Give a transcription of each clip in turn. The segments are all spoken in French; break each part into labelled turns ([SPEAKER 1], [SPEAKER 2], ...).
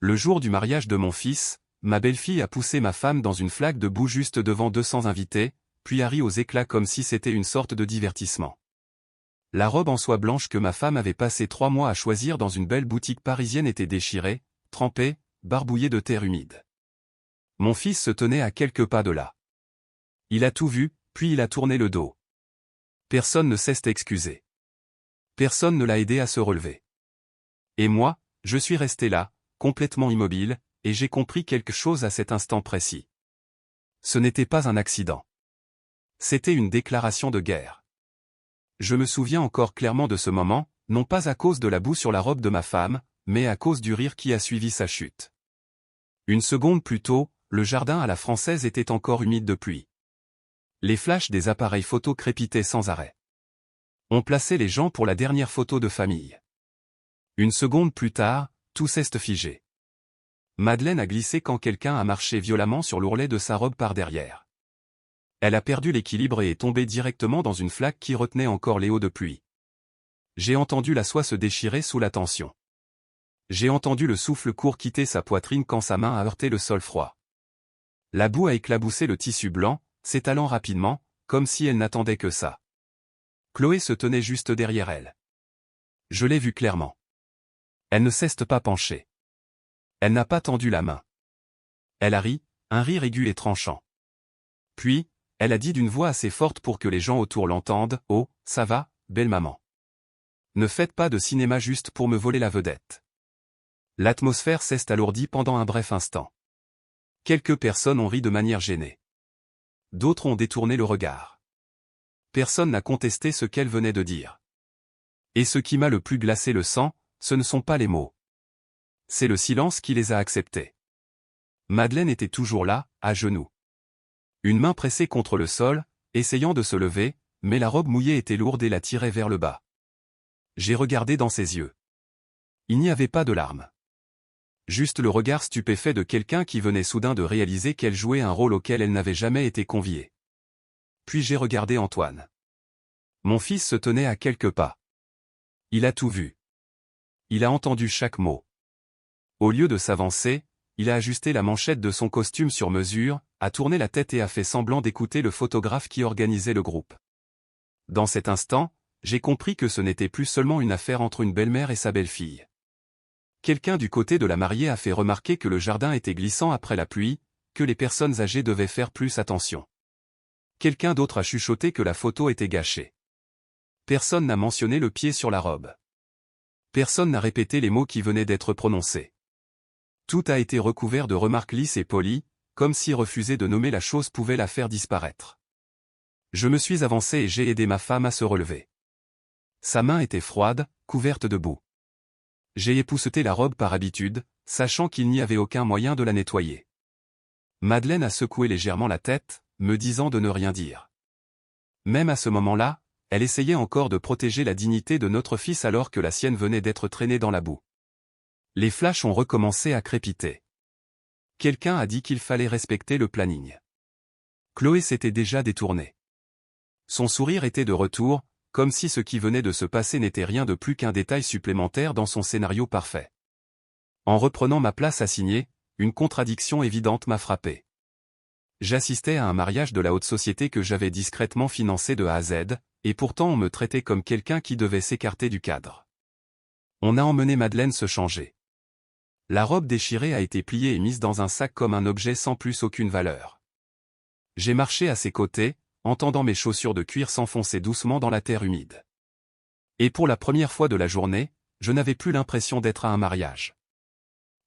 [SPEAKER 1] Le jour du mariage de mon fils, ma belle-fille a poussé ma femme dans une flaque de boue juste devant 200 invités, puis a ri aux éclats comme si c'était une sorte de divertissement. La robe en soie blanche que ma femme avait passé 3 mois à choisir dans une belle boutique parisienne était déchirée, trempée, barbouillée de terre humide. Mon fils se tenait à quelques pas de là. Il a tout vu, puis il a tourné le dos. Personne ne s'est excusé. Personne ne l'a aidé à se relever. Et moi, je suis resté là, complètement immobile, et j'ai compris quelque chose à cet instant précis. Ce n'était pas un accident. C'était une déclaration de guerre. Je me souviens encore clairement de ce moment, non pas à cause de la boue sur la robe de ma femme, mais à cause du rire qui a suivi sa chute. Une seconde plus tôt, le jardin à la française était encore humide de pluie. Les flashs des appareils photo crépitaient sans arrêt. On plaçait les gens pour la dernière photo de famille. Une seconde plus tard, tout s'est figé. Madeleine a glissé quand quelqu'un a marché violemment sur l'ourlet de sa robe par derrière. Elle a perdu l'équilibre et est tombée directement dans une flaque qui retenait encore les eaux de pluie. J'ai entendu la soie se déchirer sous la tension. J'ai entendu le souffle court quitter sa poitrine quand sa main a heurté le sol froid. La boue a éclaboussé le tissu blanc, s'étalant rapidement, comme si elle n'attendait que ça. Chloé se tenait juste derrière elle. Je l'ai vue clairement. Elle ne s'est pas penchée. Elle n'a pas tendu la main. Elle a ri, un rire aigu et tranchant. Puis, elle a dit d'une voix assez forte pour que les gens autour l'entendent, « Oh, ça va, belle maman. Ne faites pas de cinéma juste pour me voler la vedette. » L'atmosphère s'est alourdie pendant un bref instant. Quelques personnes ont ri de manière gênée. D'autres ont détourné le regard. Personne n'a contesté ce qu'elle venait de dire. Et ce qui m'a le plus glacé le sang, ce ne sont pas les mots. C'est le silence qui les a acceptés. Madeleine était toujours là, à genoux. Une main pressée contre le sol, essayant de se lever, mais la robe mouillée était lourde et la tirait vers le bas. J'ai regardé dans ses yeux. Il n'y avait pas de larmes. Juste le regard stupéfait de quelqu'un qui venait soudain de réaliser qu'elle jouait un rôle auquel elle n'avait jamais été conviée. Puis j'ai regardé Antoine. Mon fils se tenait à quelques pas. Il a tout vu. Il a entendu chaque mot. Au lieu de s'avancer, il a ajusté la manchette de son costume sur mesure, a tourné la tête et a fait semblant d'écouter le photographe qui organisait le groupe. Dans cet instant, j'ai compris que ce n'était plus seulement une affaire entre une belle-mère et sa belle-fille. Quelqu'un du côté de la mariée a fait remarquer que le jardin était glissant après la pluie, que les personnes âgées devaient faire plus attention. Quelqu'un d'autre a chuchoté que la photo était gâchée. Personne n'a mentionné le pied sur la robe. Personne n'a répété les mots qui venaient d'être prononcés. Tout a été recouvert de remarques lisses et polies, comme si refuser de nommer la chose pouvait la faire disparaître. Je me suis avancé et j'ai aidé ma femme à se relever. Sa main était froide, couverte de boue. J'ai épousseté la robe par habitude, sachant qu'il n'y avait aucun moyen de la nettoyer. Madeleine a secoué légèrement la tête, me disant de ne rien dire. Même à ce moment-là, elle essayait encore de protéger la dignité de notre fils alors que la sienne venait d'être traînée dans la boue. Les flashs ont recommencé à crépiter. Quelqu'un a dit qu'il fallait respecter le planning. Chloé s'était déjà détournée. Son sourire était de retour, comme si ce qui venait de se passer n'était rien de plus qu'un détail supplémentaire dans son scénario parfait. En reprenant ma place assignée, une contradiction évidente m'a frappé. J'assistais à un mariage de la haute société que j'avais discrètement financé de A à Z, et pourtant on me traitait comme quelqu'un qui devait s'écarter du cadre. On a emmené Madeleine se changer. La robe déchirée a été pliée et mise dans un sac comme un objet sans plus aucune valeur. J'ai marché à ses côtés, entendant mes chaussures de cuir s'enfoncer doucement dans la terre humide. Et pour la première fois de la journée, je n'avais plus l'impression d'être à un mariage.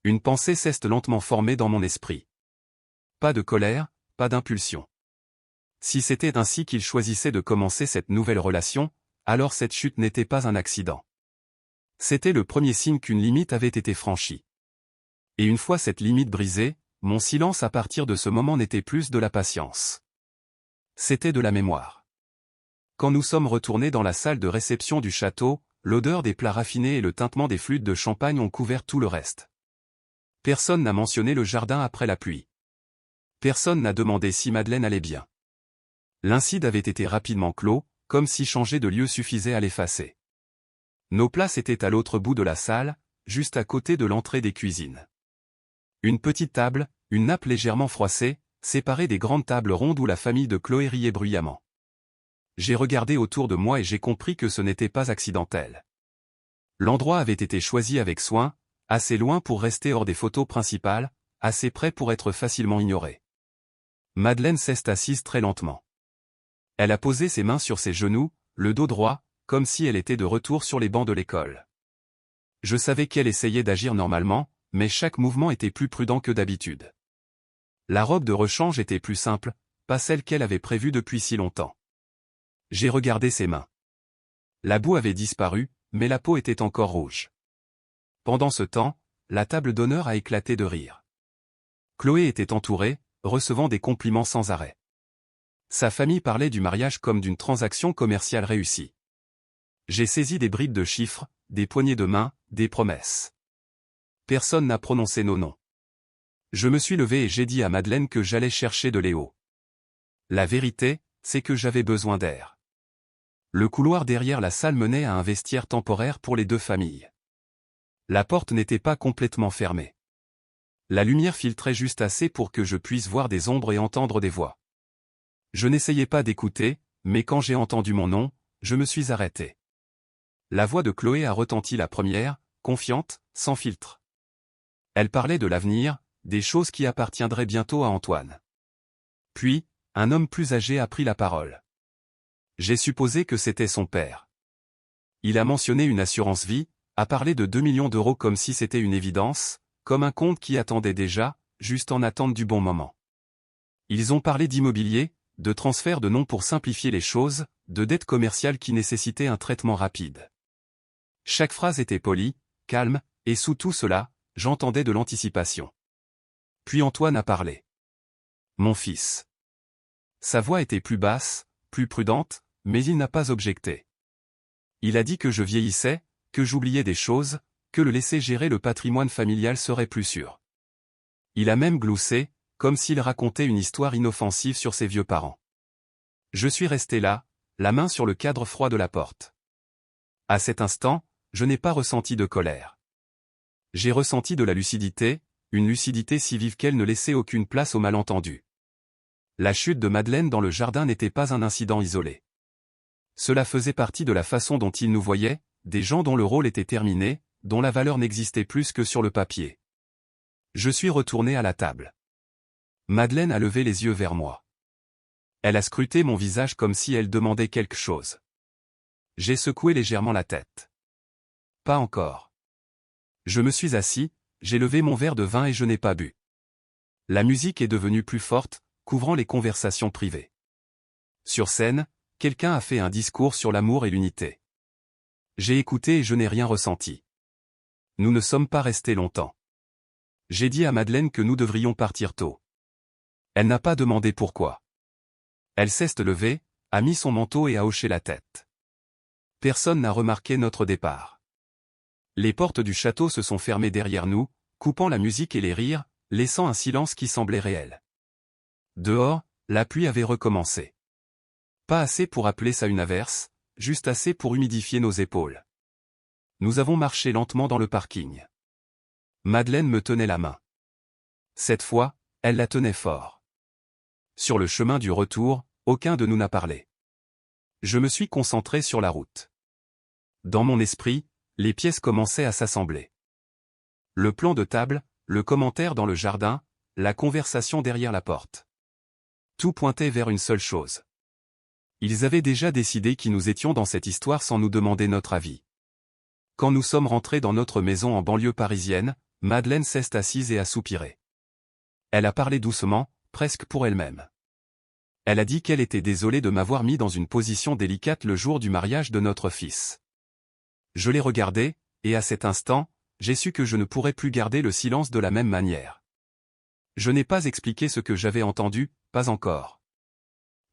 [SPEAKER 1] Une pensée s'est lentement formée dans mon esprit. Pas de colère, pas d'impulsion. Si c'était ainsi qu'il choisissait de commencer cette nouvelle relation, alors cette chute n'était pas un accident. C'était le premier signe qu'une limite avait été franchie. Et une fois cette limite brisée, mon silence à partir de ce moment n'était plus de la patience. C'était de la mémoire. Quand nous sommes retournés dans la salle de réception du château, l'odeur des plats raffinés et le tintement des flûtes de champagne ont couvert tout le reste. Personne n'a mentionné le jardin après la pluie. Personne n'a demandé si Madeleine allait bien. L'incide avait été rapidement clos, comme si changer de lieu suffisait à l'effacer. Nos places étaient à l'autre bout de la salle, juste à côté de l'entrée des cuisines. Une petite table, une nappe légèrement froissée, séparée des grandes tables rondes où la famille de Chloé riait bruyamment. J'ai regardé autour de moi et j'ai compris que ce n'était pas accidentel. L'endroit avait été choisi avec soin, assez loin pour rester hors des photos principales, assez près pour être facilement ignoré. Madeleine s'est assise très lentement. Elle a posé ses mains sur ses genoux, le dos droit, comme si elle était de retour sur les bancs de l'école. Je savais qu'elle essayait d'agir normalement, mais chaque mouvement était plus prudent que d'habitude. La robe de rechange était plus simple, pas celle qu'elle avait prévue depuis si longtemps. J'ai regardé ses mains. La boue avait disparu, mais la peau était encore rouge. Pendant ce temps, la table d'honneur a éclaté de rire. Chloé était entourée, recevant des compliments sans arrêt. Sa famille parlait du mariage comme d'une transaction commerciale réussie. J'ai saisi des bribes de chiffres, des poignées de main, des promesses. Personne n'a prononcé nos noms. Je me suis levé et j'ai dit à Madeleine que j'allais chercher de Léo. La vérité, c'est que j'avais besoin d'air. Le couloir derrière la salle menait à un vestiaire temporaire pour les deux familles. La porte n'était pas complètement fermée. La lumière filtrait juste assez pour que je puisse voir des ombres et entendre des voix. Je n'essayais pas d'écouter, mais quand j'ai entendu mon nom, je me suis arrêté. La voix de Chloé a retenti la première, confiante, sans filtre. Elle parlait de l'avenir, des choses qui appartiendraient bientôt à Antoine. Puis, un homme plus âgé a pris la parole. J'ai supposé que c'était son père. Il a mentionné une assurance vie, a parlé de 2 millions d'euros comme si c'était une évidence, comme un compte qui attendait déjà, juste en attente du bon moment. Ils ont parlé d'immobilier, de transfert de noms pour simplifier les choses, de dettes commerciales qui nécessitaient un traitement rapide. Chaque phrase était polie, calme, et sous tout cela, j'entendais de l'anticipation. Puis Antoine a parlé. Mon fils. Sa voix était plus basse, plus prudente, mais il n'a pas objecté. Il a dit que je vieillissais, que j'oubliais des choses, que le laisser gérer le patrimoine familial serait plus sûr. Il a même gloussé, comme s'il racontait une histoire inoffensive sur ses vieux parents. Je suis resté là, la main sur le cadre froid de la porte. À cet instant, je n'ai pas ressenti de colère. J'ai ressenti de la lucidité, une lucidité si vive qu'elle ne laissait aucune place au malentendu. La chute de Madeleine dans le jardin n'était pas un incident isolé. Cela faisait partie de la façon dont ils nous voyaient, des gens dont le rôle était terminé, dont la valeur n'existait plus que sur le papier. Je suis retourné à la table. Madeleine a levé les yeux vers moi. Elle a scruté mon visage comme si elle demandait quelque chose. J'ai secoué légèrement la tête. Pas encore. Je me suis assis, j'ai levé mon verre de vin et je n'ai pas bu. La musique est devenue plus forte, couvrant les conversations privées. Sur scène, quelqu'un a fait un discours sur l'amour et l'unité. J'ai écouté et je n'ai rien ressenti. Nous ne sommes pas restés longtemps. J'ai dit à Madeleine que nous devrions partir tôt. Elle n'a pas demandé pourquoi. Elle s'est levée, a mis son manteau et a hoché la tête. Personne n'a remarqué notre départ. Les portes du château se sont fermées derrière nous, coupant la musique et les rires, laissant un silence qui semblait réel. Dehors, la pluie avait recommencé. Pas assez pour appeler ça une averse, juste assez pour humidifier nos épaules. Nous avons marché lentement dans le parking. Madeleine me tenait la main. Cette fois, elle la tenait fort. Sur le chemin du retour, aucun de nous n'a parlé. Je me suis concentré sur la route. Dans mon esprit, les pièces commençaient à s'assembler. Le plan de table, le commentaire dans le jardin, la conversation derrière la porte. Tout pointait vers une seule chose. Ils avaient déjà décidé qui nous étions dans cette histoire sans nous demander notre avis. Quand nous sommes rentrés dans notre maison en banlieue parisienne, Madeleine s'est assise et a soupiré. Elle a parlé doucement, presque pour elle-même. Elle a dit qu'elle était désolée de m'avoir mis dans une position délicate le jour du mariage de notre fils. Je l'ai regardée, et à cet instant, j'ai su que je ne pourrais plus garder le silence de la même manière. Je n'ai pas expliqué ce que j'avais entendu, pas encore.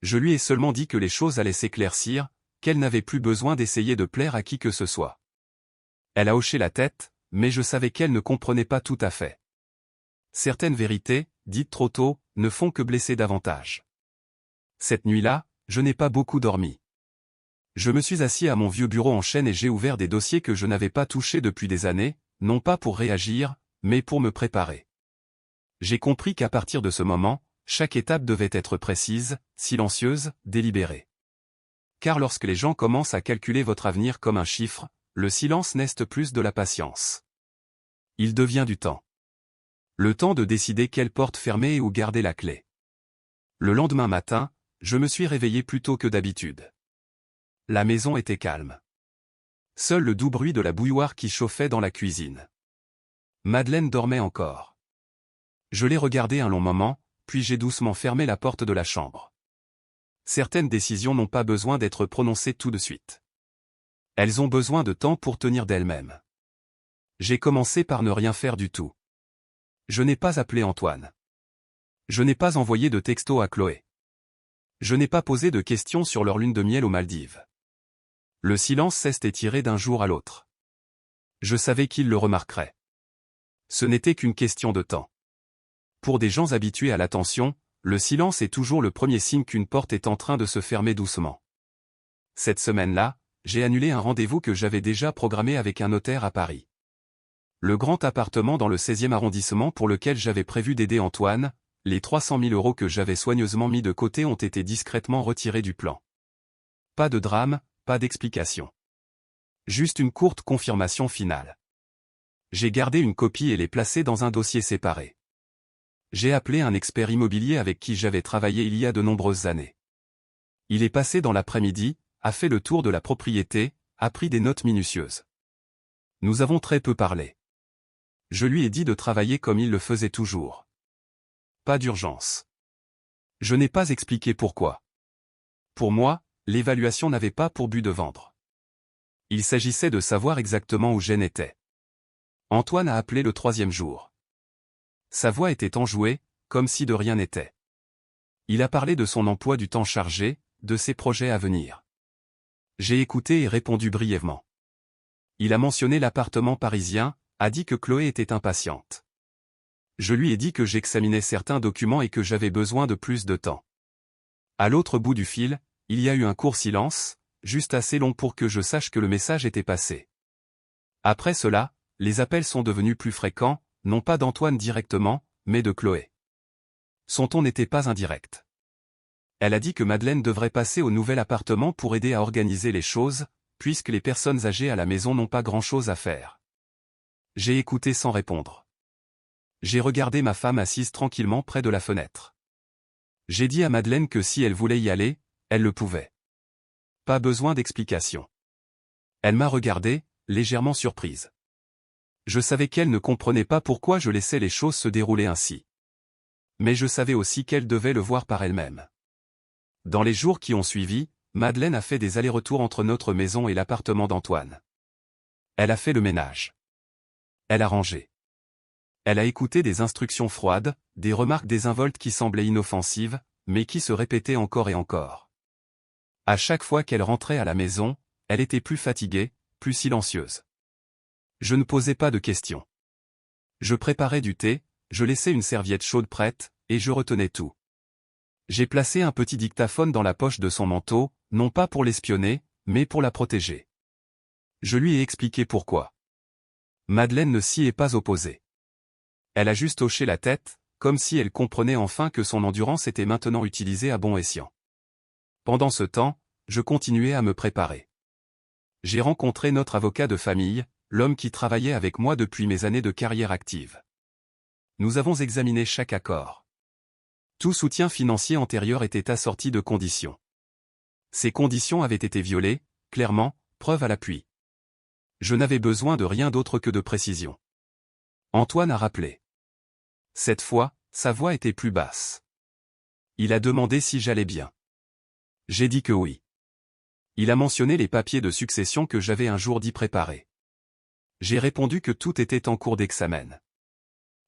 [SPEAKER 1] Je lui ai seulement dit que les choses allaient s'éclaircir, qu'elle n'avait plus besoin d'essayer de plaire à qui que ce soit. Elle a hoché la tête, mais je savais qu'elle ne comprenait pas tout à fait. Certaines vérités, dites trop tôt, ne font que blesser davantage. Cette nuit-là, je n'ai pas beaucoup dormi. Je me suis assis à mon vieux bureau en chêne et j'ai ouvert des dossiers que je n'avais pas touchés depuis des années, non pas pour réagir, mais pour me préparer. J'ai compris qu'à partir de ce moment, chaque étape devait être précise, silencieuse, délibérée. Car lorsque les gens commencent à calculer votre avenir comme un chiffre, le silence n'est plus de la patience. Il devient du temps. Le temps de décider quelle porte fermer ou garder la clé. Le lendemain matin, je me suis réveillé plus tôt que d'habitude. La maison était calme. Seul le doux bruit de la bouilloire qui chauffait dans la cuisine. Madeleine dormait encore. Je l'ai regardée un long moment, puis j'ai doucement fermé la porte de la chambre. Certaines décisions n'ont pas besoin d'être prononcées tout de suite. Elles ont besoin de temps pour tenir d'elles-mêmes. J'ai commencé par ne rien faire du tout. Je n'ai pas appelé Antoine. Je n'ai pas envoyé de texto à Chloé. Je n'ai pas posé de questions sur leur lune de miel aux Maldives. Le silence s'est étiré d'un jour à l'autre. Je savais qu'il le remarquerait. Ce n'était qu'une question de temps. Pour des gens habitués à l'attention, le silence est toujours le premier signe qu'une porte est en train de se fermer doucement. Cette semaine-là, j'ai annulé un rendez-vous que j'avais déjà programmé avec un notaire à Paris. Le grand appartement dans le 16e arrondissement pour lequel j'avais prévu d'aider Antoine, les 300 000 € que j'avais soigneusement mis de côté ont été discrètement retirés du plan. Pas de drame, pas d'explication. Juste une courte confirmation finale. J'ai gardé une copie et l'ai placée dans un dossier séparé. J'ai appelé un expert immobilier avec qui j'avais travaillé il y a de nombreuses années. Il est passé dans l'après-midi, a fait le tour de la propriété, a pris des notes minutieuses. Nous avons très peu parlé. Je lui ai dit de travailler comme il le faisait toujours. Pas d'urgence. Je n'ai pas expliqué pourquoi. Pour moi, l'évaluation n'avait pas pour but de vendre. Il s'agissait de savoir exactement où j'en étais. Antoine a appelé le 3e jour. Sa voix était enjouée, comme si de rien n'était. Il a parlé de son emploi du temps chargé, de ses projets à venir. J'ai écouté et répondu brièvement. Il a mentionné l'appartement parisien, a dit que Chloé était impatiente. Je lui ai dit que j'examinais certains documents et que j'avais besoin de plus de temps. À l'autre bout du fil, il y a eu un court silence, juste assez long pour que je sache que le message était passé. Après cela, les appels sont devenus plus fréquents, non pas d'Antoine directement, mais de Chloé. Son ton n'était pas indirect. Elle a dit que Madeleine devrait passer au nouvel appartement pour aider à organiser les choses, puisque les personnes âgées à la maison n'ont pas grand-chose à faire. J'ai écouté sans répondre. J'ai regardé ma femme assise tranquillement près de la fenêtre. J'ai dit à Madeleine que si elle voulait y aller, elle le pouvait. Pas besoin d'explication. Elle m'a regardé, légèrement surprise. Je savais qu'elle ne comprenait pas pourquoi je laissais les choses se dérouler ainsi. Mais je savais aussi qu'elle devait le voir par elle-même. Dans les jours qui ont suivi, Madeleine a fait des allers-retours entre notre maison et l'appartement d'Antoine. Elle a fait le ménage. Elle a rangé. Elle a écouté des instructions froides, des remarques désinvoltes qui semblaient inoffensives, mais qui se répétaient encore et encore. À chaque fois qu'elle rentrait à la maison, elle était plus fatiguée, plus silencieuse. Je ne posais pas de questions. Je préparais du thé, je laissais une serviette chaude prête, et je retenais tout. J'ai placé un petit dictaphone dans la poche de son manteau, non pas pour l'espionner, mais pour la protéger. Je lui ai expliqué pourquoi. Madeleine ne s'y est pas opposée. Elle a juste hoché la tête, comme si elle comprenait enfin que son endurance était maintenant utilisée à bon escient. Pendant ce temps, je continuais à me préparer. J'ai rencontré notre avocat de famille, l'homme qui travaillait avec moi depuis mes années de carrière active. Nous avons examiné chaque accord. Tout soutien financier antérieur était assorti de conditions. Ces conditions avaient été violées, clairement, preuve à l'appui. Je n'avais besoin de rien d'autre que de précision. Antoine a rappelé. Cette fois, sa voix était plus basse. Il a demandé si j'allais bien. J'ai dit que oui. Il a mentionné les papiers de succession que j'avais un jour dit préparer. J'ai répondu que tout était en cours d'examen.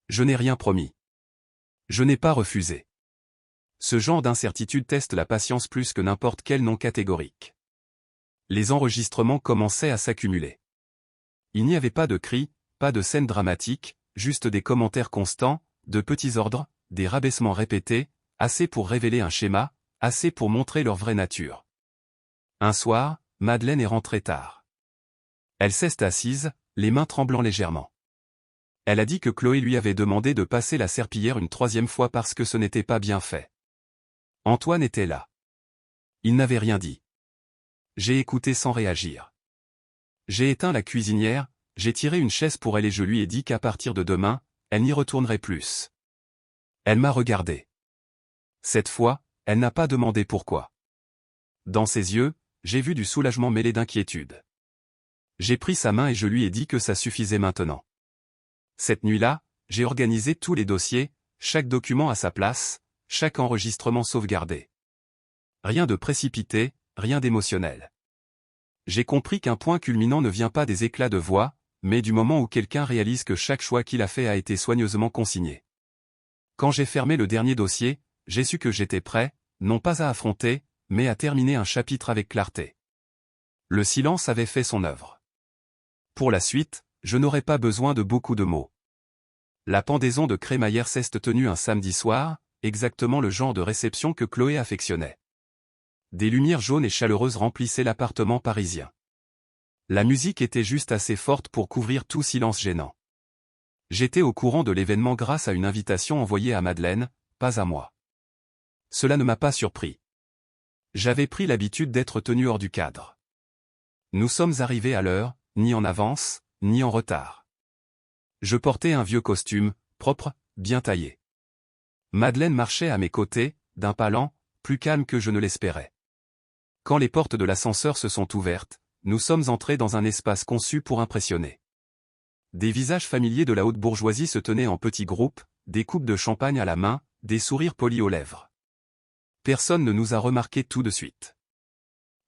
[SPEAKER 1] Je n'ai rien promis. Je n'ai pas refusé. Ce genre d'incertitude teste la patience plus que n'importe quel nom catégorique. Les enregistrements commençaient à s'accumuler. Il n'y avait pas de cris, pas de scènes dramatiques, juste des commentaires constants, de petits ordres, des rabaissements répétés, assez pour révéler un schéma, assez pour montrer leur vraie nature. Un soir, Madeleine est rentrée tard. Elle s'est assise, les mains tremblant légèrement. Elle a dit que Chloé lui avait demandé de passer la serpillière une troisième fois parce que ce n'était pas bien fait. Antoine était là. Il n'avait rien dit. J'ai écouté sans réagir. J'ai éteint la cuisinière, j'ai tiré une chaise pour elle et je lui ai dit qu'à partir de demain, elle n'y retournerait plus. Elle m'a regardé. Cette fois, elle n'a pas demandé pourquoi. Dans ses yeux, j'ai vu du soulagement mêlé d'inquiétude. J'ai pris sa main et je lui ai dit que ça suffisait maintenant. Cette nuit-là, j'ai organisé tous les dossiers, chaque document à sa place, chaque enregistrement sauvegardé. Rien de précipité, rien d'émotionnel. J'ai compris qu'un point culminant ne vient pas des éclats de voix, mais du moment où quelqu'un réalise que chaque choix qu'il a fait a été soigneusement consigné. Quand j'ai fermé le dernier dossier, j'ai su que j'étais prêt, non pas à affronter, mais à terminer un chapitre avec clarté. Le silence avait fait son œuvre. Pour la suite, je n'aurais pas besoin de beaucoup de mots. La pendaison de crémaillère s'est tenue un samedi soir, exactement le genre de réception que Chloé affectionnait. Des lumières jaunes et chaleureuses remplissaient l'appartement parisien. La musique était juste assez forte pour couvrir tout silence gênant. J'étais au courant de l'événement grâce à une invitation envoyée à Madeleine, pas à moi. Cela ne m'a pas surpris. J'avais pris l'habitude d'être tenu hors du cadre. Nous sommes arrivés à l'heure, ni en avance, ni en retard. Je portais un vieux costume, propre, bien taillé. Madeleine marchait à mes côtés, d'un pas lent, plus calme que je ne l'espérais. Quand les portes de l'ascenseur se sont ouvertes, nous sommes entrés dans un espace conçu pour impressionner. Des visages familiers de la haute bourgeoisie se tenaient en petits groupes, des coupes de champagne à la main, des sourires polis aux lèvres. Personne ne nous a remarqués tout de suite.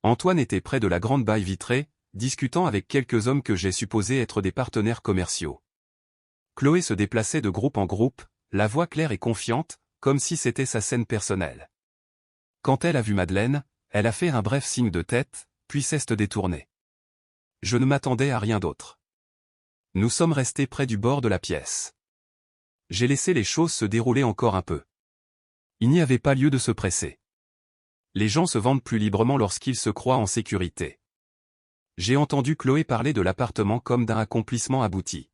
[SPEAKER 1] Antoine était près de la grande baille vitrée, discutant avec quelques hommes que j'ai supposés être des partenaires commerciaux. Chloé se déplaçait de groupe en groupe, la voix claire et confiante, comme si c'était sa scène personnelle. Quand elle a vu Madeleine, elle a fait un bref signe de tête, puis s'est détournée. Je ne m'attendais à rien d'autre. Nous sommes restés près du bord de la pièce. J'ai laissé les choses se dérouler encore un peu. Il n'y avait pas lieu de se presser. Les gens se vendent plus librement lorsqu'ils se croient en sécurité. J'ai entendu Chloé parler de l'appartement comme d'un accomplissement abouti.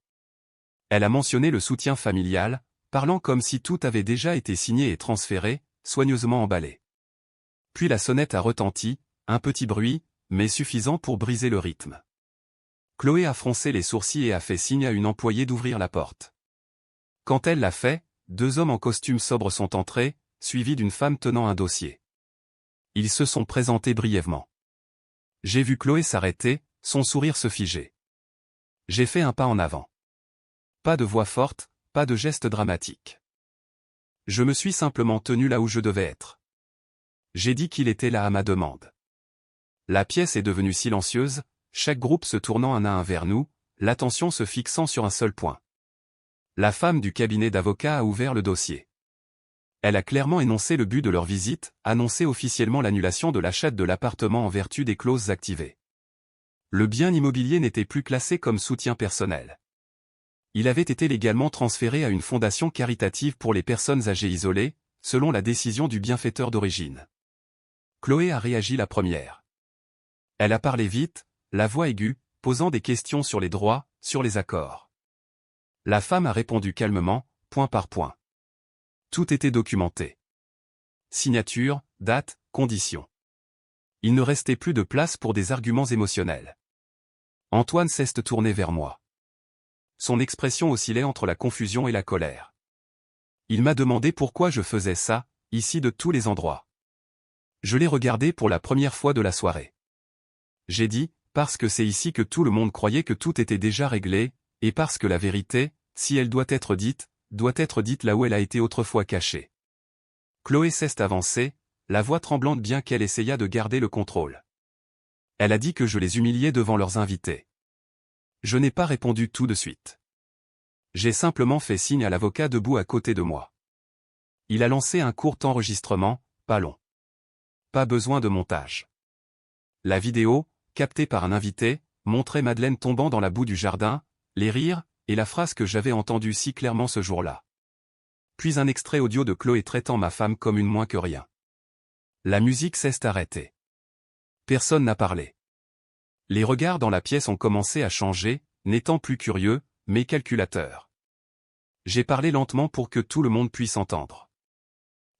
[SPEAKER 1] Elle a mentionné le soutien familial, parlant comme si tout avait déjà été signé et transféré, soigneusement emballé. Puis la sonnette a retenti, un petit bruit, mais suffisant pour briser le rythme. Chloé a froncé les sourcils et a fait signe à une employée d'ouvrir la porte. Quand elle l'a fait, deux hommes en costume sobre sont entrés, suivis d'une femme tenant un dossier. Ils se sont présentés brièvement. J'ai vu Chloé s'arrêter, son sourire se figer. J'ai fait un pas en avant. Pas de voix forte, pas de geste dramatique. Je me suis simplement tenu là où je devais être. J'ai dit qu'il était là à ma demande. La pièce est devenue silencieuse, chaque groupe se tournant un à un vers nous, l'attention se fixant sur un seul point. La femme du cabinet d'avocat a ouvert le dossier. Elle a clairement énoncé le but de leur visite, annoncé officiellement l'annulation de l'achat de l'appartement en vertu des clauses activées. Le bien immobilier n'était plus classé comme soutien personnel. Il avait été légalement transféré à une fondation caritative pour les personnes âgées isolées, selon la décision du bienfaiteur d'origine. Chloé a réagi la première. Elle a parlé vite, la voix aiguë, posant des questions sur les droits, sur les accords. La femme a répondu calmement, point par point. Tout était documenté. Signature, date, conditions. Il ne restait plus de place pour des arguments émotionnels. Antoine s'est tourné vers moi. Son expression oscillait entre la confusion et la colère. Il m'a demandé pourquoi je faisais ça, ici de tous les endroits. Je l'ai regardé pour la première fois de la soirée. J'ai dit, parce que c'est ici que tout le monde croyait que tout était déjà réglé, et parce que la vérité, si elle doit être dite là où elle a été autrefois cachée. Chloé s'est avancée, la voix tremblante bien qu'elle essaya de garder le contrôle. Elle a dit que je les humiliais devant leurs invités. Je n'ai pas répondu tout de suite. J'ai simplement fait signe à l'avocat debout à côté de moi. Il a lancé un court enregistrement, pas long. Pas besoin de montage. La vidéo, captée par un invité, montrait Madeleine tombant dans la boue du jardin, les rires, et la phrase que j'avais entendue si clairement ce jour-là. Puis un extrait audio de Chloé traitant ma femme comme une moins que rien. La musique s'est arrêtée. Personne n'a parlé. Les regards dans la pièce ont commencé à changer, n'étant plus curieux, mais calculateurs. J'ai parlé lentement pour que tout le monde puisse entendre.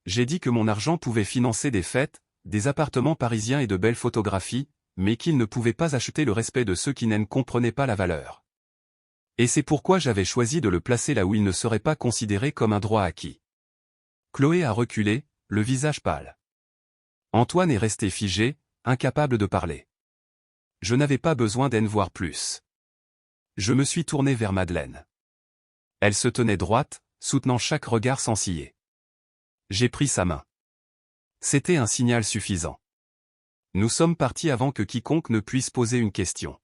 [SPEAKER 1] J'ai dit que mon argent pouvait financer des fêtes, des appartements parisiens et de belles photographies, mais qu'il ne pouvait pas acheter le respect de ceux qui n'en comprenaient pas la valeur. Et c'est pourquoi j'avais choisi de le placer là où il ne serait pas considéré comme un droit acquis. Chloé a reculé, le visage pâle. Antoine est resté figé, incapable de parler. Je n'avais pas besoin d'en voir plus. Je me suis tourné vers Madeleine. Elle se tenait droite, soutenant chaque regard sans ciller. J'ai pris sa main. C'était un signal suffisant. Nous sommes partis avant que quiconque ne puisse poser une question.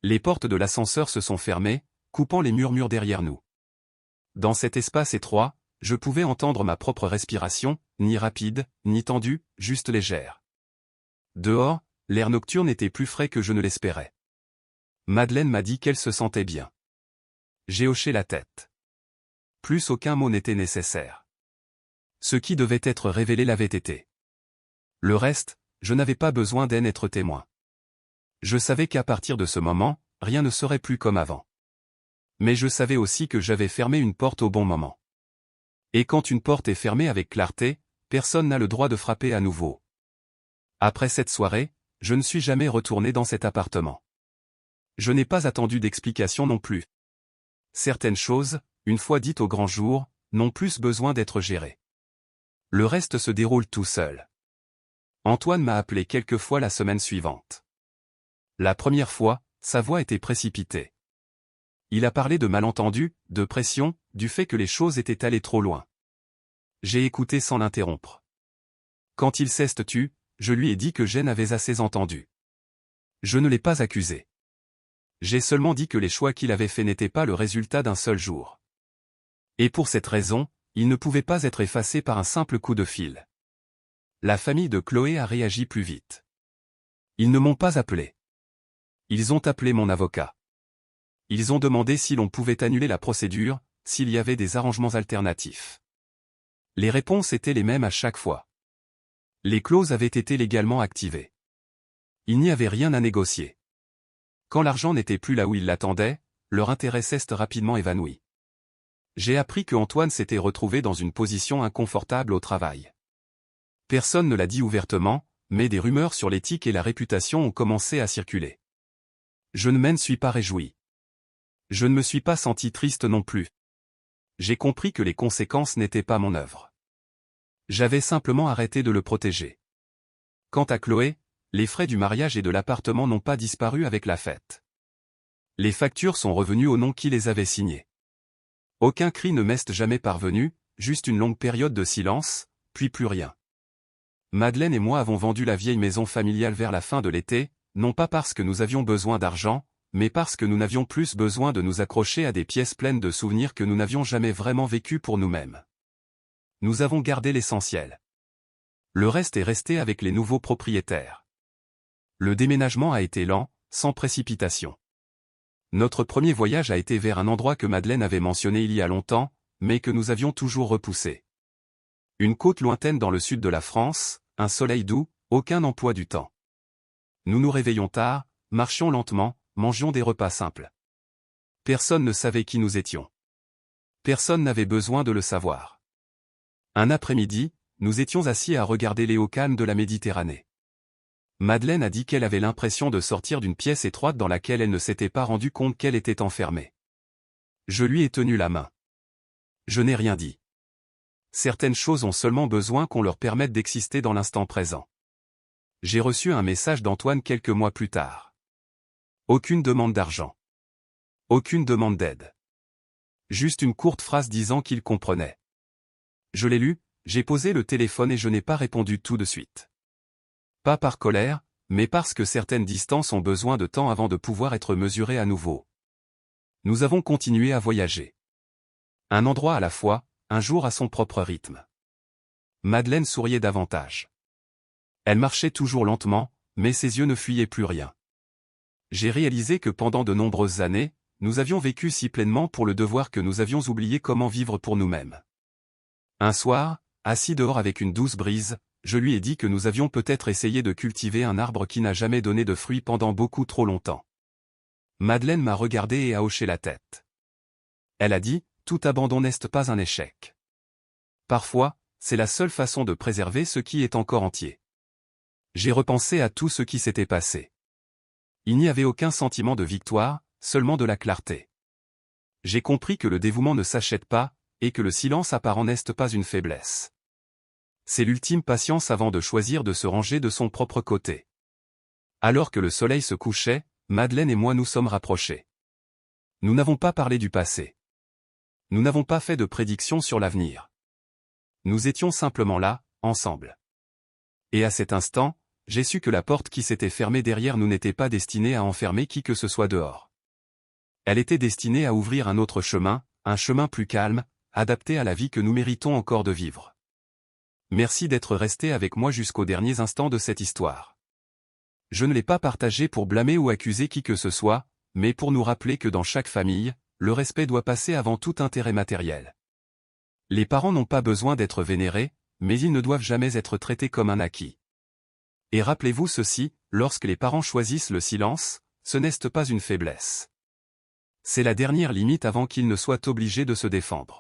[SPEAKER 1] Les portes de l'ascenseur se sont fermées, coupant les murmures derrière nous. Dans cet espace étroit, je pouvais entendre ma propre respiration, ni rapide, ni tendue, juste légère. Dehors, l'air nocturne était plus frais que je ne l'espérais. Madeleine m'a dit qu'elle se sentait bien. J'ai hoché la tête. Plus aucun mot n'était nécessaire. Ce qui devait être révélé l'avait été. Le reste, je n'avais pas besoin d'en être témoin. Je savais qu'à partir de ce moment, rien ne serait plus comme avant. Mais je savais aussi que j'avais fermé une porte au bon moment. Et quand une porte est fermée avec clarté, personne n'a le droit de frapper à nouveau. Après cette soirée, je ne suis jamais retourné dans cet appartement. Je n'ai pas attendu d'explication non plus. Certaines choses, une fois dites au grand jour, n'ont plus besoin d'être gérées. Le reste se déroule tout seul. Antoine m'a appelé quelques fois la semaine suivante. La première fois, sa voix était précipitée. Il a parlé de malentendus, de pression, du fait que les choses étaient allées trop loin. J'ai écouté sans l'interrompre. Quand il s'est tu, je lui ai dit que Jen avait assez entendu. Je ne l'ai pas accusé. J'ai seulement dit que les choix qu'il avait faits n'étaient pas le résultat d'un seul jour. Et pour cette raison, ils ne pouvaient pas être effacés par un simple coup de fil. La famille de Chloé a réagi plus vite. Ils ne m'ont pas appelé. Ils ont appelé mon avocat. Ils ont demandé si l'on pouvait annuler la procédure, s'il y avait des arrangements alternatifs. Les réponses étaient les mêmes à chaque fois. Les clauses avaient été légalement activées. Il n'y avait rien à négocier. Quand l'argent n'était plus là où ils l'attendaient, leur intérêt s'est rapidement évanoui. J'ai appris que Antoine s'était retrouvé dans une position inconfortable au travail. Personne ne l'a dit ouvertement, mais des rumeurs sur l'éthique et la réputation ont commencé à circuler. Je ne m'en suis pas réjoui. Je ne me suis pas senti triste non plus. J'ai compris que les conséquences n'étaient pas mon œuvre. J'avais simplement arrêté de le protéger. Quant à Chloé, les frais du mariage et de l'appartement n'ont pas disparu avec la fête. Les factures sont revenues au nom qui les avait signées. Aucun cri ne m'est jamais parvenu, juste une longue période de silence, puis plus rien. Madeleine et moi avons vendu la vieille maison familiale vers la fin de l'été, non pas parce que nous avions besoin d'argent, mais parce que nous n'avions plus besoin de nous accrocher à des pièces pleines de souvenirs que nous n'avions jamais vraiment vécus pour nous-mêmes. Nous avons gardé l'essentiel. Le reste est resté avec les nouveaux propriétaires. Le déménagement a été lent, sans précipitation. Notre premier voyage a été vers un endroit que Madeleine avait mentionné il y a longtemps, mais que nous avions toujours repoussé. Une côte lointaine dans le sud de la France, un soleil doux, aucun emploi du temps. Nous nous réveillions tard, marchions lentement, mangions des repas simples. Personne ne savait qui nous étions. Personne n'avait besoin de le savoir. Un après-midi, nous étions assis à regarder les eaux calmes de la Méditerranée. Madeleine a dit qu'elle avait l'impression de sortir d'une pièce étroite dans laquelle elle ne s'était pas rendue compte qu'elle était enfermée. Je lui ai tenu la main. Je n'ai rien dit. Certaines choses ont seulement besoin qu'on leur permette d'exister dans l'instant présent. J'ai reçu un message d'Antoine quelques mois plus tard. Aucune demande d'argent. Aucune demande d'aide. Juste une courte phrase disant qu'il comprenait. Je l'ai lu, j'ai posé le téléphone et je n'ai pas répondu tout de suite. Pas par colère, mais parce que certaines distances ont besoin de temps avant de pouvoir être mesurées à nouveau. Nous avons continué à voyager. Un endroit à la fois, un jour à son propre rythme. Madeleine souriait davantage. Elle marchait toujours lentement, mais ses yeux ne fuyaient plus rien. J'ai réalisé que pendant de nombreuses années, nous avions vécu si pleinement pour le devoir que nous avions oublié comment vivre pour nous-mêmes. Un soir, assis dehors avec une douce brise, je lui ai dit que nous avions peut-être essayé de cultiver un arbre qui n'a jamais donné de fruits pendant beaucoup trop longtemps. Madeleine m'a regardé et a hoché la tête. Elle a dit, tout abandon n'est pas un échec. Parfois, c'est la seule façon de préserver ce qui est encore entier. J'ai repensé à tout ce qui s'était passé. Il n'y avait aucun sentiment de victoire, seulement de la clarté. J'ai compris que le dévouement ne s'achète pas, et que le silence apparent n'est pas une faiblesse. C'est l'ultime patience avant de choisir de se ranger de son propre côté. Alors que le soleil se couchait, Madeleine et moi nous sommes rapprochés. Nous n'avons pas parlé du passé. Nous n'avons pas fait de prédictions sur l'avenir. Nous étions simplement là, ensemble. Et à cet instant, j'ai su que la porte qui s'était fermée derrière nous n'était pas destinée à enfermer qui que ce soit dehors. Elle était destinée à ouvrir un autre chemin, un chemin plus calme, adapté à la vie que nous méritons encore de vivre. Merci d'être resté avec moi jusqu'aux derniers instants de cette histoire. Je ne l'ai pas partagé pour blâmer ou accuser qui que ce soit, mais pour nous rappeler que dans chaque famille, le respect doit passer avant tout intérêt matériel. Les parents n'ont pas besoin d'être vénérés, mais ils ne doivent jamais être traités comme un acquis. Et rappelez-vous ceci, lorsque les parents choisissent le silence, ce n'est pas une faiblesse. C'est la dernière limite avant qu'ils ne soient obligés de se défendre.